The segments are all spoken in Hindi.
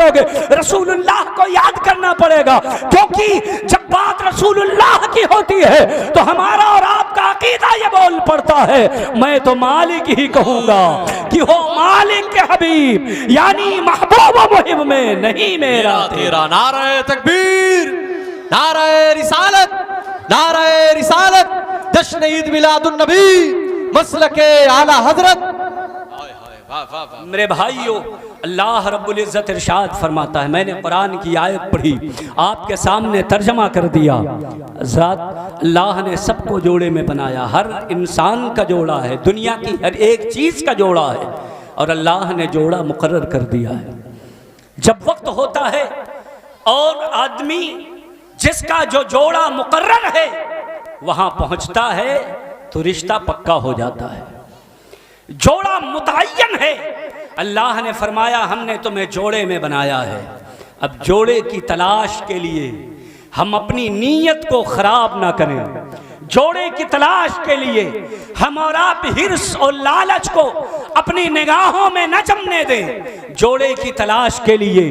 करोगे, रसूलुल्लाह को याद करना पड़ेगा, क्योंकि जब बात रसूलुल्लाह की होती है तो हमारा और आपका अकीदा ये बोल पड़ता है, मैं तो मालिक ही कहूंगा कि हो मालिक के हबीब, यानी महबूब मुहिब में नहीं मेरा तेरा। नारे तकबीर, नारे रिसालत, नारे रिसालत, जश्न ईद मिलादुन नबी, मसलके आला हजरत। मेरे भाइयों, अल्लाह रब्बुल इज़्ज़त इरशाद फरमाता है, मैंने कुरान की आयत पढ़ी, आपके सामने तर्जमा कर दिया। ज़ात अल्लाह ने सबको जोड़े में बनाया, हर इंसान का जोड़ा है, दुनिया की हर एक चीज़ का जोड़ा है, और अल्लाह ने जोड़ा मुकर्रर कर दिया है। जब वक्त होता है और आदमी जिसका जो जोड़ा मुकर्रर है वहां पहुंचता है तो रिश्ता पक्का हो जाता है। जोड़ा मुतअय्यन है, अल्लाह ने फरमाया हमने तुम्हें जोड़े में बनाया है। अब जोड़े की तलाश के लिए हम अपनी नीयत को खराब ना करें, जोड़े की तलाश के लिए हम और आप हिर्स और लालच को अपनी निगाहों में न जमने दें। जोड़े की तलाश के लिए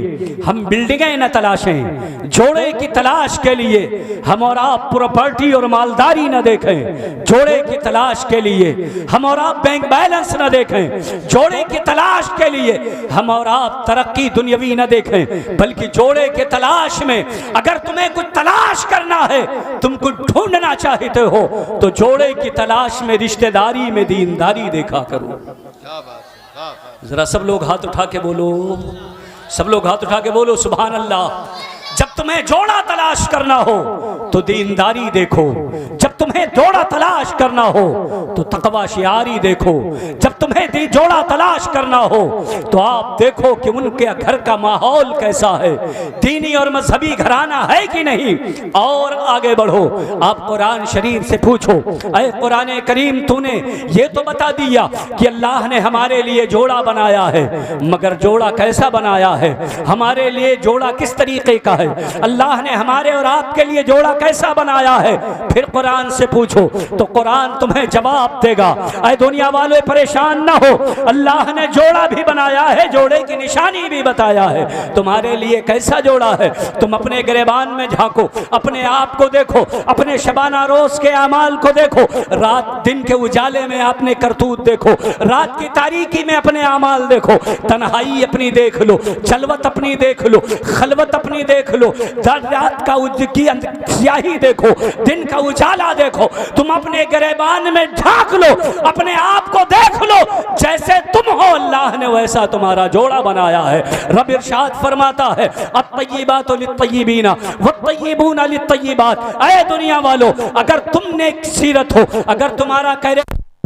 हम बिल्डिंगें न तलाशें, जोड़े की तलाश के लिए हम और आप प्रॉपर्टी और मालदारी न देखें, जोड़े की तलाश के लिए हम और आप बैंक बैलेंस न देखें, जोड़े की तलाश के लिए हम और आप तरक्की दुनियावी न देखें, बल्कि जोड़े के तलाश में अगर तुम्हें कुछ तलाश करना है, तुम कुछ ढूंढना चाहते हो, तो जोड़े की तलाश में रिश्तेदारी में दीनदारी देखा करो। जरा सब लोग हाथ उठा के बोलो, सब लोग हाथ उठा के बोलो सुभान अल्लाह। जब तुम्हें जोड़ा तलाश करना हो तो दीनदारी देखो, जब तुम्हें जोड़ा तलाश करना हो तो तकवा शियारी देखो, जब तुम्हें जोड़ा तलाश करना हो तो आप देखो कि उनके घर का माहौल कैसा है, दीनी और मजहबी घराना है कि नहीं। और आगे बढ़ो, आप कुरान शरीफ से पूछो, अरे कुरान करीम तूने ये तो बता दिया कि अल्लाह ने हमारे लिए जोड़ा बनाया है, मगर जोड़ा कैसा बनाया है, हमारे लिए जोड़ा किस तरीके का है, अल्लाह ने हमारे और आपके लिए जोड़ा कैसा बनाया है। फिर कुरान से पूछो तो कुरान तुम्हें जवाब देगा। ऐ दुनिया वाले परेशान ना हो, अल्लाह ने जोड़ा भी बनाया है, जोड़े की निशानी भी बताया है, तुम्हारे लिए कैसा जोड़ा है। तुम अपने गिरेबान में झांको, अपने आप को देखो, अपने शबाना रोज के अमाल को देखो, रात दिन के उजाले में अपने करतूत देखो, रात की तारीकी में अपने अमाल देखो, तन्हाई अपनी देख लो, जलवत अपनी देख लो, खलवत अपनी देख लो, रात का स्याही देखो, दिन का उजाला देखो, तुम अपने गिरेबान में झांक लो, अपने आप को देख लो, जैसे तुम हो अल्लाह ने वैसा तुम्हारा जोड़ा बनाया है। रब इरशाद फरमाता है अत्तय्यिबातु लित्तय्यिबीना वत्तय्यिबूना लित्तय्यिबात। ऐ दुनिया वालों, अगर तुम नेक सीरत हो, अगर तुम्हारा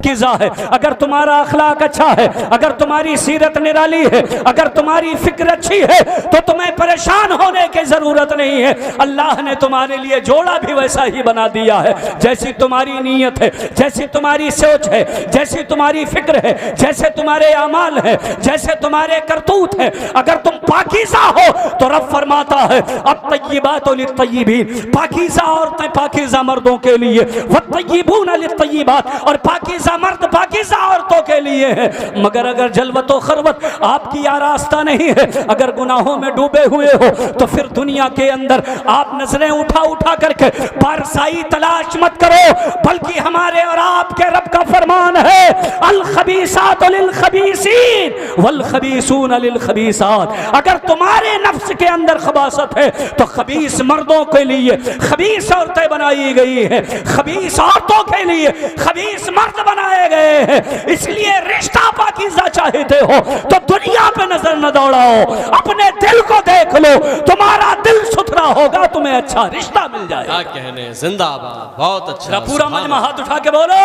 है, अगर तुम्हारा अखलाक अच्छा है, अगर तुम्हारी सीरत निराली है, अगर तुम्हारी फिक्र अच्छी है, तो तुम्हें परेशान होने की जरूरत नहीं है। अल्लाह ने तुम्हारे लिए जोड़ा भी वैसा ही बना दिया है, जैसी तुम्हारी नीयत है, जैसी तुम्हारी सोच है, जैसी तुम्हारी फिक्र है, जैसे तुम्हारे अमाल है, जैसे तुम्हारे करतूत है। अगर तुम पाकीज़ा हो तो रब फरमाता है अत्तय्यिबातु लित्तय्यिबीन, पाकीज़ा औरतें पाकीज़ा मर्दों के लिए, वत्तय्यिबूना लित्तय्यिबात, और पाकीज़ा मर्द पाकीज़ा औरतों के लिए है। मगर अगर जलवत और खरवत आपकी आरास्ता नहीं है, अगर गुनाहों में डूबे हुए हो, तो फिर दुनिया के अंदर आप नजरें उठा उठा करके पारसाई तलाश मत करो, बल्कि हमारे और आपके रब का फरमान है अल खबीसातु लिल खबीसीन वल खबीसून लिल खबीसात। अगर तुम्हारे नफ्स के अंदर खबासत है तो खबीस मर्दों के लिए खबीस औरतें बनाई गई है, खबीस औरतों के लिए खबीस मर्द बनाए गए हैं। इसलिए रिश्ता पाकीज़ा चाहते हो तो दुनिया पे नजर न दौड़ाओ, अपने दिल को देख लो, तुम्हारा दिल सुथरा होगा, तुम्हें अच्छा रिश्ता मिल जाएगा। क्या कहने, जिंदाबाद, बहुत अच्छा। पूरा मजमा हाथ उठा के बोलो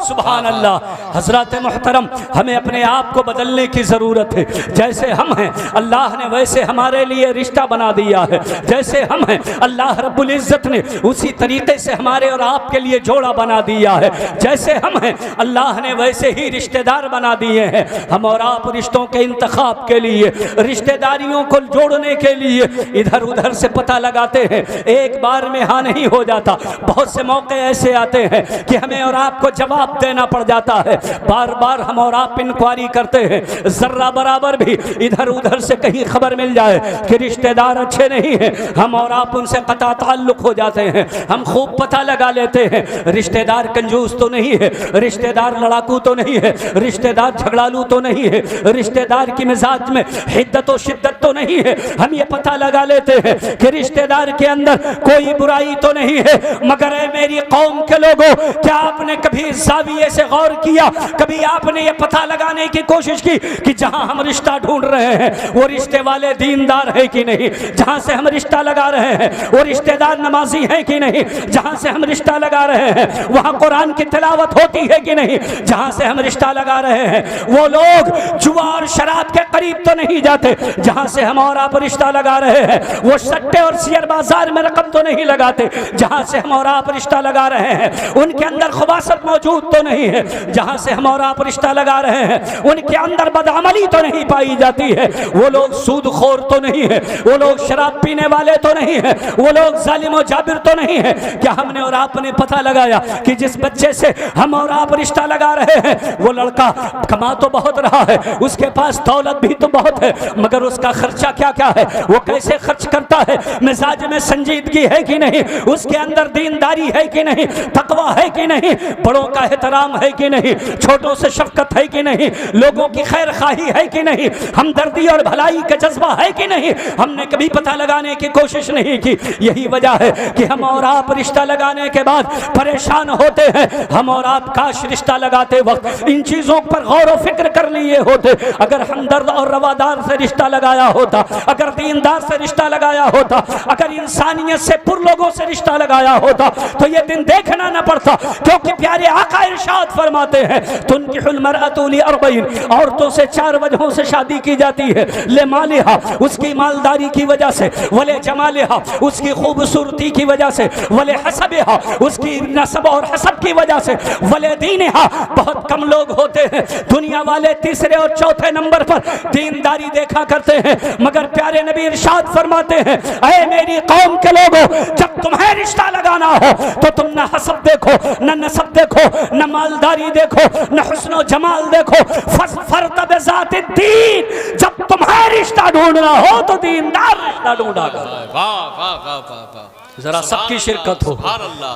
सुभान अल्लाह। हजरत मोहतरम, हमें अपने आप को बदलने की जरूरत है। जैसे हम हैं अल्लाह ने वैसे हमारे लिए रिश्ता बना दिया है, जैसे हम हैं अल्लाह रब्बुल इज्जत ने उसी तरीके से हमारे और आपके लिए जोड़ा बना दिया है। जैसे हम हैं अल्लाह ने वैसे ही रिश्तेदार बना दिए हैं। हम और आप रिश्तों के इंतखाब के लिए, रिश्तेदारियों को जोड़ने के लिए इधर उधर से पता पता लगाते हैं, एक बार में हाँ नहीं हो जाता। बहुत से मौके ऐसे आते हैं कि हमें और आपको जवाब देना पड़ जाता है। बार बार हम और आप इंक्वायरी करते हैं, जर्रा बराबर भी इधर उधर से कहीं खबर मिल जाए कि रिश्तेदार अच्छे नहीं हैं, हम और आप उनसे कता ताल्लुक हो जाते हैं। हम खूब पता लगा लेते हैं, रिश्तेदार कंजूस तो नहीं है, रिश्तेदार लड़ाकू तो नहीं है, रिश्तेदार झगड़ालू तो नहीं है, रिश्तेदार की मिजाज में हिद्दत और शिद्दत तो नहीं है। हम ये पता लगा लेते हैं कि रिश्तेदार के अंदर कोई बुराई तो नहीं है। मगर ऐ मेरी कौम के लोगों, क्या आपने कभी ज़ाविये से गौर किया, कभी आपने ये पता लगाने की कोशिश की कि जहां हम रिश्ता ढूंढ रहे हैं वो रिश्ते वाले दीनदार है कि नहीं, जहां से हम रिश्ता लगा रहे हैं वो रिश्तेदार नमाजी है कि नहीं, जहां से हम रिश्ता लगा रहे हैं वहां कुरान की तिलावत होती है कि नहीं, जहां से हम रिश्ता लगा रहे हैं वो लोग जुआ और शराब के करीब तो नहीं जाते, जहां से हम और आप रिश्ता लगा रहे हैं वो सट्टे और शेयर बाजार में रकम तो नहीं लगाते, जहां से हम और आप रिश्ता लगा रहे हैं उनके अंदर खुबासत मौजूद तो नहीं है, जहां से हम और आप रिश्ता लगा रहे हैं उनके अंदर बदअमली तो नहीं पाई जाती है, वो लोग सूदखोर तो नहीं है, वो लोग शराब पीने वाले तो नहीं है, वो लोग जालिम और जाबिर तो नहीं है। क्या हमने और आपने पता लगाया कि जिस बच्चे से हम और आप रिश्ता लगा रहे हैं वो लड़का कमा तो बहुत रहा है, उसके पास दौलत भी तो बहुत है, मगर उसका खर्चा क्या क्या है, वो कैसे खर्च करता है, मिजाज में संजीदगी है कि नहीं, उसके अंदर दीनदारी है कि नहीं, तकवा है कि नहीं, बड़ों का एहतराम है कि नहीं, छोटों से शफकत है कि नहीं, लोगों की खैर खाही है कि नहीं, हमदर्दी और भलाई का जज्बा है कि नहीं, हमने कभी पता लगाने की कोशिश नहीं की। यही वजह है कि हम और आप रिश्ता लगाने के बाद परेशान होते हैं। हम और आप काश रिश्ता लगाते वक्त इन चीजों पर गौर और फिक्र कर लिए होते। अगर हमदर्द और रवादार से रिश्ता लगाया होता, अगर दीनदार से रिश्ता लगाया होता, अगर इंसानियत से पुर लोगों से रिश्ता लगाया होता तो ये दिन देखना न पड़ता, क्योंकि प्यारे आका इरशाद फरमाते हैं तुनकिहुल मरअतु लिअरबईन, औरतों से 4 वजहों से शादी की जाती है। ले मालिहा, उसकी मालदारी की वजह से, वले जमालिहा, उसकी खूबसूरती की वजह से, वले हसबिहा, उसकी नस्ब और हसब की वजह से, वले दीनिहा, बहुत कम लोग होते हैं दुनिया वाले तीसरे और चौथे नंबर पर दीनदारी देखा करते हैं। मगर प्यारे नबी इरशाद फरमाते हैं ऐ मेरी कौम के लोगों, जब तुम्हें रिश्ता लगाना हो तो तुम न हसब देखो, न नसब देखो, न मालदारी देखो, न हुस्न जमाल देखो, फर्त बिज़ाति दीन, जब तुम्हें रिश्ता ढूंढना हो तो दीनदार रिश्ता ढूंढा करो। वाह वाह वाह वाह वाह, जरा सबकी शिरकत हो,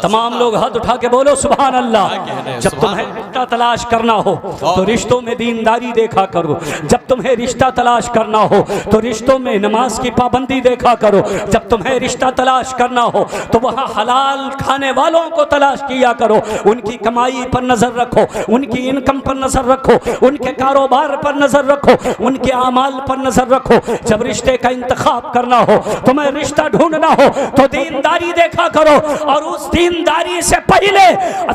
तमाम लोग हाथ उठा के बोलो सुभान अल्लाह। जब तुम्हें रिश्ता तलाश करना हो तो रिश्तों में दीनदारी देखा करो, जब तुम्हें रिश्ता तलाश करना हो तो रिश्तों में नमाज की पाबंदी देखा करो, जब तुम्हें रिश्ता तलाश करना हो तो वहाँ हलाल खाने वालों को तलाश किया करो, उनकी कमाई पर नजर रखो, उनकी इनकम पर नजर रखो, उनके कारोबार पर नजर रखो, उनके अमाल पर नजर रखो। जब रिश्ते का इंतखाब करना हो, तुम्हें रिश्ता ढूंढना हो तो दीनदारी देखा करो, और उस दीनदारी से पहले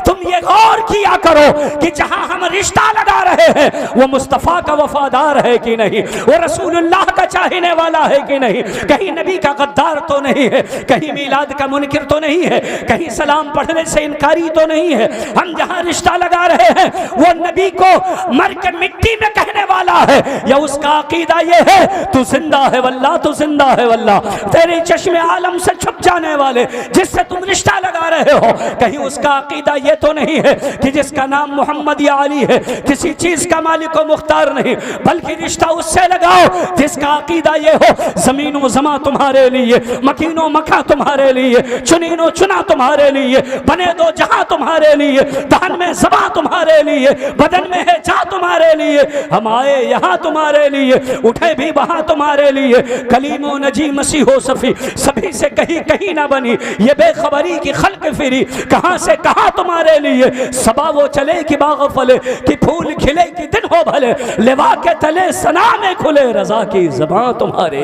तुम ये गौर किया करो कि जहां हम रिश्ता लगा रहे हैं वो मुस्तफा का वफादार है कि नहीं, वो रसूलुल्लाह का चाहने वाला है कि नहीं, कहीं नबी का गद्दार तो नहीं है, कहीं मीलाद का मुनकिर तो नहीं है, कहीं सलाम पढ़ने से इनकारी तो नहीं है। हम जहां रिश्ता लगा रहे हैं वो नबी को मर के मिट्टी में कहने वाला है, या उसका अकीदा ये है तू जिंदा है वल्लाह, तू जिंदा है वल्लाह, तेरे चश्मे आलम से छुप जाने वाले जिससे तुम रिश्ता लगा रहे हो, कहीं उसका अकीदा ये तो नहीं है कि जिसका नाम मोहम्मद या अली है किसी चीज का मालिक व मुख्तार नहीं, बल्कि रिश्ता उससे लगाओ जिसका अकीदा ये हो जमीनो जमा तुम्हारे लिए, मकीनो मका तुम्हारे लिए, चुनीनो चुना तुम्हारे लिए, बने दो जहां तुम्हारे लिए, दहन में ज़बा तुम्हारे लिए, बदन में है जा तुम्हारे लिए, हम आए यहाँ तुम्हारे लिए, उठे भी वहां तुम्हारे लिए, कलीमो नजी मसीहो सफी, सभी से कहीं कहीं ना बनी ये बेखबरी की खल्क फिरी, कहां से कहां तुम्हारे लिए, सबा वो चले कि बाग फले, कि फूल खिले कि दिन हो भले, लेवा के तले सना में खुले, रजा की ज़बां तुम्हारे।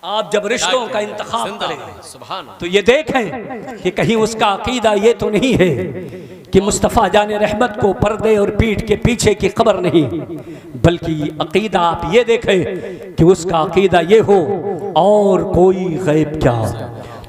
आप जब रिश्तों का इंतखाब करें तो ये देखें कि कहीं उसका अकीदा ये तो नहीं है कि मुस्तफ़ा जाने रहमत को पर्दे और पीठ के पीछे की खबर नहीं, बल्कि अकीदा आप ये देखें कि उसका अकीदा ये हो और कोई गैब क्या,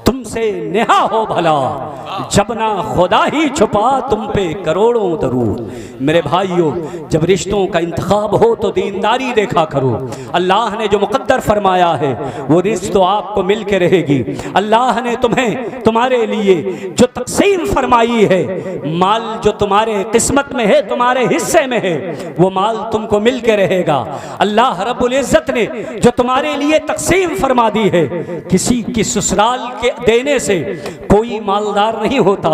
तुम तुमसे नेहा हो भला, जब ना खुदा ही छुपा तुम पे करोड़ों दरूद। मेरे भाइयों, जब रिश्तों का इंतखाब हो तो दीनदारी देखा करो। अल्लाह ने जो मुकद्दर फरमाया है वो रिश्त तो आपको मिल के रहेगी। अल्लाह ने तुम्हें तुम्हारे लिए जो तक़सीम फरमाई है, माल जो तुम्हारे किस्मत में है, तुम्हारे हिस्से में है, वो माल तुमको मिल के रहेगा। अल्लाह रब्बुल इज़्ज़त ने जो तुम्हारे लिए तक़सीम फरमा दी है, किसी की ससुराल के देने से कोई मालदार नहीं होता,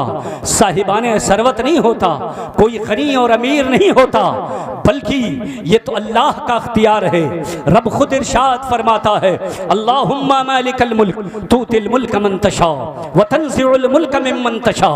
साहिबाने सरवत नहीं होता, कोई गनी और अमीर नहीं होता, बल्कि ये तो अल्लाह का अख्तियार है। रब खुद इरशाद फरमाता है, अल्लाहुम्मा मालिकल मुल्क तूतिल मुल्क मन तशा व तंज़िउल मुल्क मिम्मन तशा।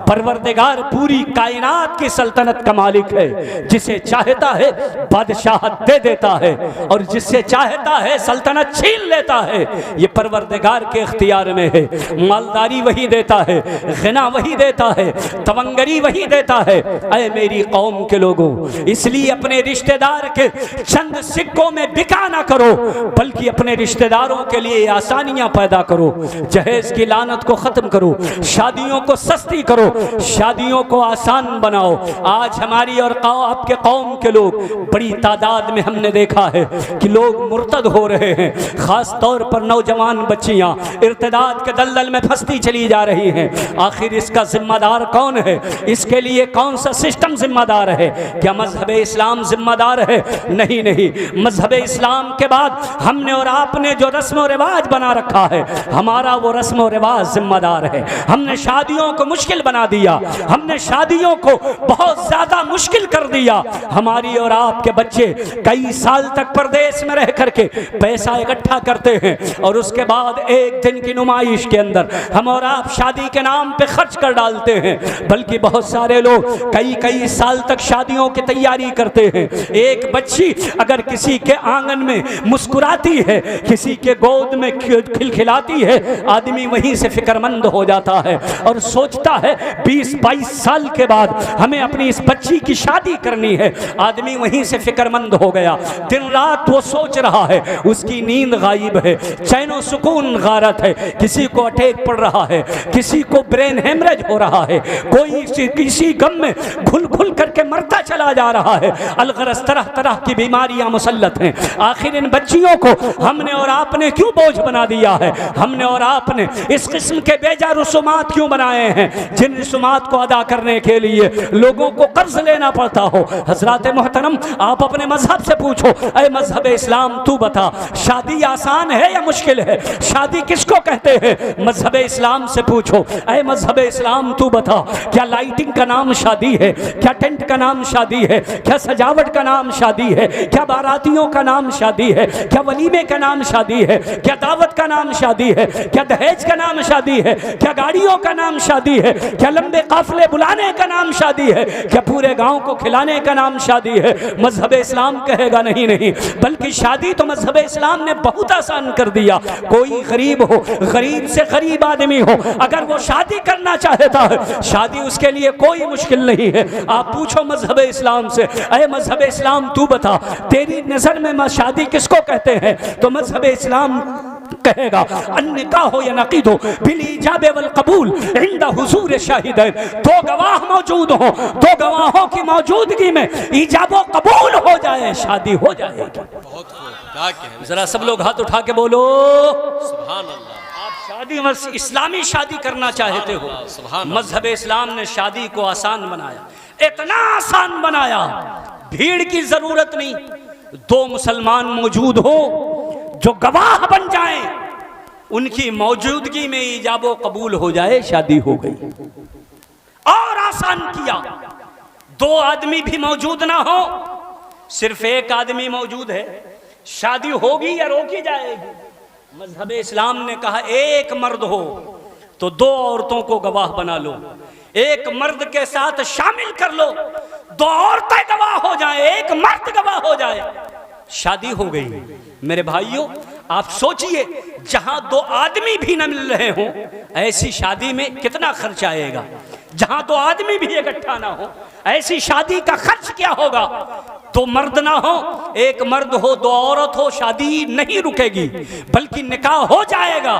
परवरदिगार पूरी कायनात की सल्तनत का मालिक है, जिसे चाहता है बादशाहत दे देता है और जिससे चाहता है सल्तनत छीन लेता है। ये परवरदिगार के इख्तियार में है। मालदारी वही देता है, गिना वही देता है, तवंगरी वही देता है। ऐ मेरी कौम के लोगों, इसलिए अपने रिश्तेदार के चंद सिक्कों में बिका ना करो, बल्कि अपने रिश्तेदारों के लिए आसानियां पैदा करो। जहेज की लानत को खत्म करो, शादियों को सस्ती करो, शादियों को आसान बनाओ। आज हमारी और आपके कौम के लोग बड़ी तादाद में हमने देखा है कि लोग मुर्तद हो रहे हैं। खास तौर पर नौजवान बच्चियां इर्तिदाद के दलदल में फंसती चली जा रही हैं। आखिर इसका जिम्मेदार कौन है? इसके लिए कौन सा सिस्टम जिम्मेदार है? क्या मजहब इस्लाम जिम्मेदार है? नहीं नहीं, मजहब इस्लाम के बाद हमने और आपने जो रस्म रिवाज बना रखा है, हमारा वो रस्म रिवाज जिम्मेदार है। हमने शादियों को मुश्किल बना दिया, हमने शादियों को बहुत ज्यादा मुश्किल कर दिया। हमारी और आपके बच्चे कई साल तक परदेश में रह करके पैसा इकट्ठा करते हैं और उसके बाद एक दिन की नुमाइश के अंदर हम और आप शादी के नाम पे खर्च कर डालते हैं। बल्कि बहुत सारे लोग कई कई साल तक शादियों की तैयारी करते हैं। एक बच्ची अगर किसी के आंगन में मुस्कुराती है, किसी के गोद में खिलखिलाती है, आदमी वहीं से फिक्रमंद हो जाता है और सोचता है 20-22 साल के बाद हमें अपनी इस बच्ची की शादी करनी है। आदमी वहीं से फिक्रमंद हो गया। दिन रात वो सोच रहा है, उसकी नींद गायब है, चैनो सुकून गारत है। किसी को अटैक पड़ रहा है, किसी को ब्रेन हेमरेज हो रहा है, कोई किसी गम में घुल घुल करके मरता चला जा रहा है। अलगरस तरह तरह की बीमारियां मुसल्लत हैं। आखिर इन बच्चियों को हमने और आपने क्यों बोझ बना दिया है? हमने और आपने इस किस्म के बेजा रसूमात क्यों बनाए हैं, जिन रसूमात को अदा करने के लिए लोगों को कर्ज लेना पड़ता हो? हजरात मोहतरम, आप अपने मजहब से पूछो, ऐ मजहब इस्लाम तू बता, शादी आसान है या मुश्किल है? शादी किसको कहते हैं? मजहब इस्लाम से पूछो, ऐ मजहब इस्लाम तू बता, क्या लाइटिंग का नाम शादी है? क्या टेंट का नाम शादी है? क्या सजावट का नाम शादी है? क्या बारातियों का नाम शादी है? क्या वलीमे का नाम शादी है? क्या दावत का नाम शादी है? क्या दहेज का नाम शादी है? क्या गाड़ियों का नाम शादी है? क्या लंबे काफिले बुलाने का नाम शादी है? क्या पूरे गांव को खिलाने का नाम शादी है? मजहब इस्लाम कहेगा नहीं नहीं, बल्कि शादी तो मजहब इस्लाम ने बहुत आसान कर दिया। कोई गरीब हो, गरीब से गरीब आदमी हो, अगर वो शादी करना चाहता है, शादी उसके लिए कोई मुश्किल नहीं है। आप पूछो मजहब इस्लाम से, अरे मजहब इस्लाम तू बता, तेरी नजर में शादी किसको कहते हैं? तो मजहब इस्लाम कहेगा अन्निकाह हो या नकीद हो बिल इजाब वल कबूल इंदा हुजूर शाहिदैन। दो गवाह मौजूद हो, दो गवाहों की मौजूदगी में इजाब व कबूल हो जाए, शादी हो जाएगी। बहुत खूब, जरा सब लोग हाथ उठा के बोलो सुभान अल्लाह। आप शादी इस्लामी शादी करना चाहते हो, मजहब इस्लाम ने शादी को आसान बनाया, इतना आसान बनाया, भीड़ की जरूरत नहीं। दो मुसलमान मौजूद हो जो गवाह बन जाएं, उनकी मौजूदगी में इजाबो कबूल हो जाए, शादी हो गई। और आसान किया, दो आदमी भी मौजूद ना हो, सिर्फ एक आदमी मौजूद है, शादी होगी या रोकी जाएगी? मजहब इस्लाम ने कहा एक मर्द हो तो दो औरतों को गवाह बना लो, एक मर्द के साथ शामिल कर लो, दो औरतें गवाह हो जाए, एक मर्द गवाह हो जाए, शादी हो गई। मेरे भाइयों, आप सोचिए, जहां दो आदमी भी न मिल रहे हों, ऐसी शादी में कितना खर्च आएगा? जहां दो आदमी भी इकट्ठा ना हो, ऐसी शादी का खर्च क्या होगा? दो मर्द ना हो, एक मर्द हो दो औरत हो, शादी नहीं रुकेगी बल्कि निकाह हो जाएगा।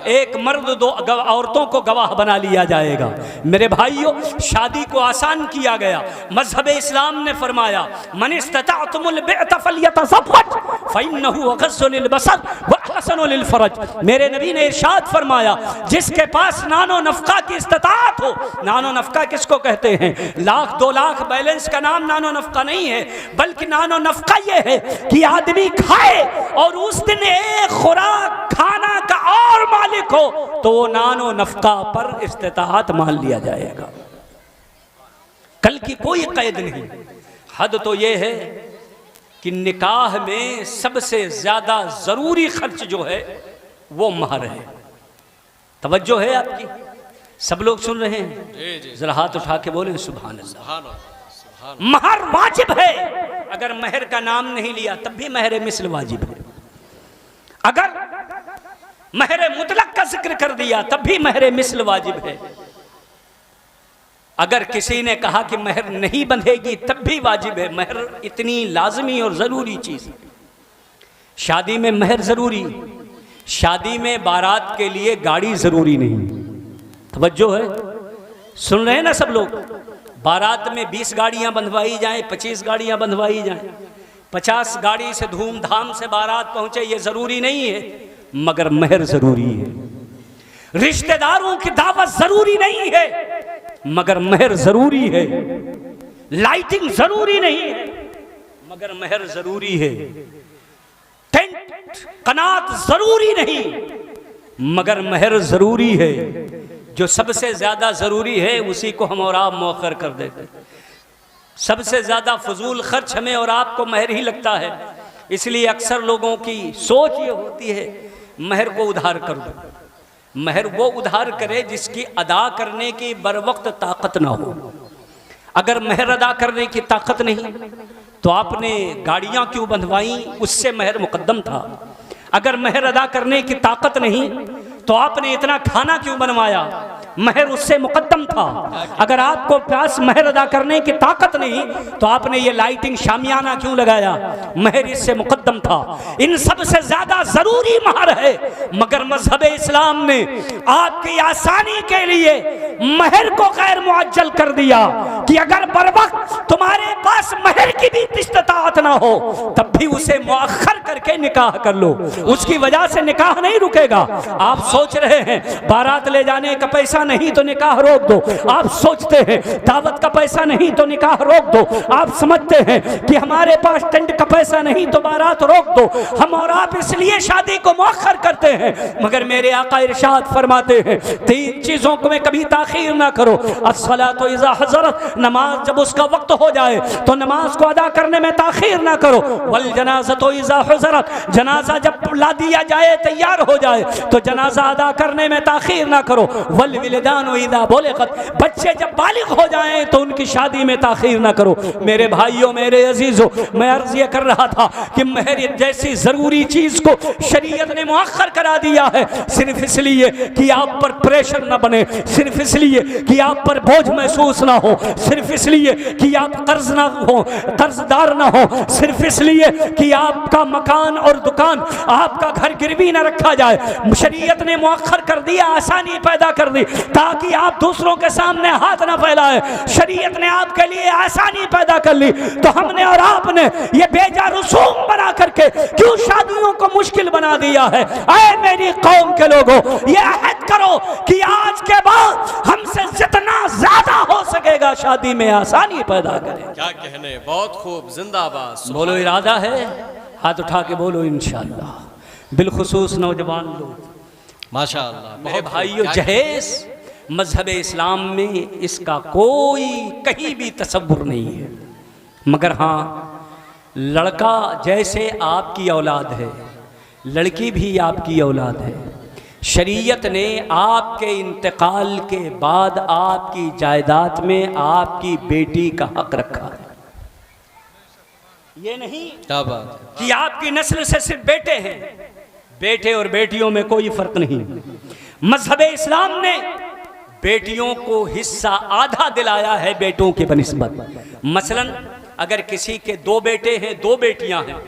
एक मर्द दो औरतों को गवाह बना लिया जाएगा। मेरे भाइयों, शादी को आसान किया गया। मजहब इस्लाम ने फरमाया मन इस्तताअतुमुल बिअत फल्यतज़व्वज फइन्नहु अग़ज़्ज़ु लिलबसर व अहसनु लिलफरज। मेरे नबी ने इरशाद फरमाया जिसके पास नानो नफका की इस्तिताअत हो, नानो नफका किसको कहते हैं? लाख 2 लाख बैलेंस का नाम नानो नफका नहीं है, बल्कि नानो नफका ये है कि आदमी खाए और उस दिन एक खुराक खाना का और मालिक हो तो वो नानो नफका पर इस्तिताअत मान लिया जाएगा। कल की कोई कैद नहीं। हद तो ये है कि निकाह में सबसे ज्यादा जरूरी खर्च जो है वो महर है। तवज्जो है आपकी? सब लोग सुन रहे हैं? जरा हाथ उठा के बोले सुभान अल्लाह। महर वाजिब है। अगर महर का नाम नहीं लिया तब भी महर मिस्ल वाजिब है। अगर महर मुतलक का जिक्र कर दिया तब भी महर मिस्ल वाजिब है। अगर किसी ने कहा कि महर नहीं बंधेगी तब भी वाजिब है। महर इतनी लाजमी और जरूरी चीज है। शादी में महर जरूरी, शादी में बारात के लिए गाड़ी जरूरी नहीं। तवज्जो है? सुन रहे हैं ना सब लोग? बारात में 20 गाड़ियां बंधवाई जाएं, 25 गाड़ियां बंधवाई जाएं, 50 गाड़ी से धूमधाम से बारात पहुंचे, ये जरूरी नहीं है, मगर महर जरूरी है। रिश्तेदारों की दावत जरूरी नहीं है, मगर महर जरूरी है। लाइटिंग जरूरी नहीं है, मगर महर जरूरी है। टेंट कनात जरूरी नहीं, मगर महर जरूरी है। जो सबसे ज्यादा जरूरी है उसी को हम और आप मौखर कर देते। सबसे ज्यादा फजूल खर्च हमें और आपको महर ही लगता है। इसलिए अक्सर लोगों की सोच ये होती है महर को उधार कर दो। महर वो उधार करे जिसकी अदा करने की बर वक्त ताकत ना हो। अगर महर अदा करने की ताकत नहीं तो आपने गाड़ियां क्यों बंधवाई? उससे महर मुकद्दम था। अगर महर अदा करने की ताकत नहीं तो आपने इतना खाना क्यों बनवाया? महर उससे मुकद्दम था। अगर आपको पास महर अदा करने की ताकत नहीं तो आपने ये लाइटिंग शामियाना क्यों लगाया? महर इससे मुकद्दम था। इन सब से ज्यादा जरूरी महर है, मगर मजहब इस्लाम ने आपकी आसानी के लिए महर को गैर मुअज्जल कर दिया कि अगर बर वक्त तुम्हारे पास महर की भी इस्तिताअत ना हो तब भी उसे मुअख्खर करके निकाह कर लो। उसकी वजह से निकाह नहीं रुकेगा। आप सोच रहे हैं बारात ले जाने का पैसा नहीं तो निकाह रोक दो। आप सोचते हैं दावत का पैसा नहीं तो निकाह रोक दो। आप समझते हैं कि हमारे पास टेंट का पैसा नहीं तो बारात रोक दो। हम और आप इसलिए शादी को मुअख्खर करते हैं, मगर मेरे आका इरशाद फरमाते हैं 3 चीजों को में कभी ताखीर ना करो। अस्सलातु इज़ा हज़रत, नमाज जब उसका वक्त हो जाए तो नमाज को अदा करने में ताखीर ना करो। वल जनाज़तु इज़ा हुज़रत, जनाजा जब ला दिया जाए तैयार हो जाए तो जनाजा अदा करने में ताखीर ना करो। वल विलदानु इज़ा बुलिगत, बच्चे जब बालिग हो जाएं तो उनकी शादी में ताखीर ना करो। मेरे भाइयों, मेरे अजीजों, मैं अर्ज ये कर रहा था कि महर जैसी जरूरी चीज को शरीयत ने मुअख्खर करा दिया है सिर्फ इसलिए कि आप पर प्रेशर ना बने, सिर्फ इसलिए कि आप पर बोझ महसूस ना हो, सिर्फ इसलिए कि आप कर्ज ना हो, कर्जदार ना हो, सिर्फ इसलिए कि आपका मकान और दुकान, आपका घर गिरवी ना रखा जाए। शरीयत ने मुअख्खर कर दिया, आसानी पैदा कर दी ताकि आप दूसरों के सामने हाथ ना फैलाए। शरीयत ने आपके लिए आसानी पैदा कर ली तो हमने और आपने ये बेजा रसूम बना करके क्यों शादियों को मुश्किल बना दिया है? ऐ मेरी कौम के लोगों, ये अहद करो कि आज के बाद हमसे जितना ज्यादा हो सकेगा शादी में आसानी पैदा करें। क्या कहने, बहुत खूब, जिंदाबाद। बोलो इरादा है? हाथ उठा के बोलो इंशाअल्लाह। बिलखुसूस नौजवान लोग, माशाअल्लाह, मेरे भाइयों, जहेज मजहब इस्लाम में इसका कोई कहीं भी तसव्वुर नहीं है, मगर हाँ लड़का जैसे आपकी औलाद है, लड़की भी आपकी औलाद है। शरीयत ने आपके इंतकाल के बाद आपकी जायदाद में आपकी बेटी का हक रखा है। ये नहीं क्या बात कि आपकी नस्ल से सिर्फ बेटे हैं, बेटे और बेटियों में कोई फर्क नहीं। मजहब इस्लाम ने बेटियों को हिस्सा आधा दिलाया है बेटों के बनिस्बत। मसलन अगर किसी के 2 बेटे हैं 2 बेटियां हैं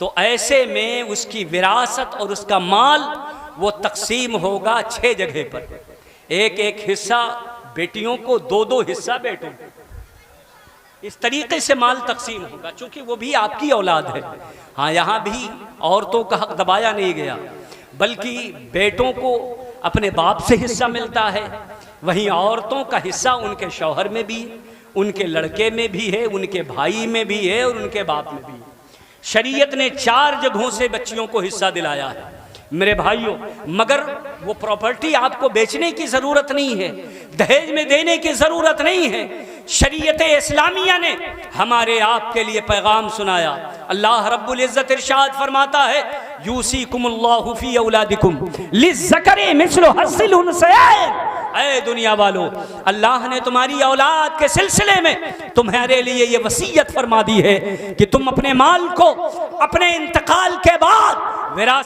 तो ऐसे में उसकी विरासत और उसका माल वो तकसीम होगा 6 जगह पर। एक हिस्सा बेटियों को, 2 हिस्सा बेटों को। इस तरीके से माल तकसीम होगा, चूंकि वो भी आपकी औलाद है। हाँ, यहाँ भी औरतों का हक दबाया नहीं गया, बल्कि बेटों को अपने बाप से हिस्सा मिलता है, वहीं औरतों का हिस्सा उनके शौहर में भी, उनके लड़के में भी है, उनके भाई में भी है और उनके बाप में भी है। शरीयत ने 4 जगहों से बच्चियों को हिस्सा दिलाया है मेरे भाइयों। मगर वो प्रॉपर्टी आपको बेचने की ज़रूरत नहीं है, दहेज में देने की ज़रूरत नहीं है। शरीयत इस्लामिया ने हमारे आपके लिए पैगाम सुनाया। अल्लाह रब्बुल इज़्ज़त इरशाद फरमाता है, यूसीकुमुल्लाहु फी औलादिकुम लिज़्ज़करि मिस्लु हज़्ज़िल उन्सयैन। ऐ दुनिया वालों, अल्लाह ने तुम्हारी औलाद के सिलसिले में तुम्हारे लिए ये वसीयत फरमा दी है कि तुम अपने माल को अपने इंतकाल के बाद विरासत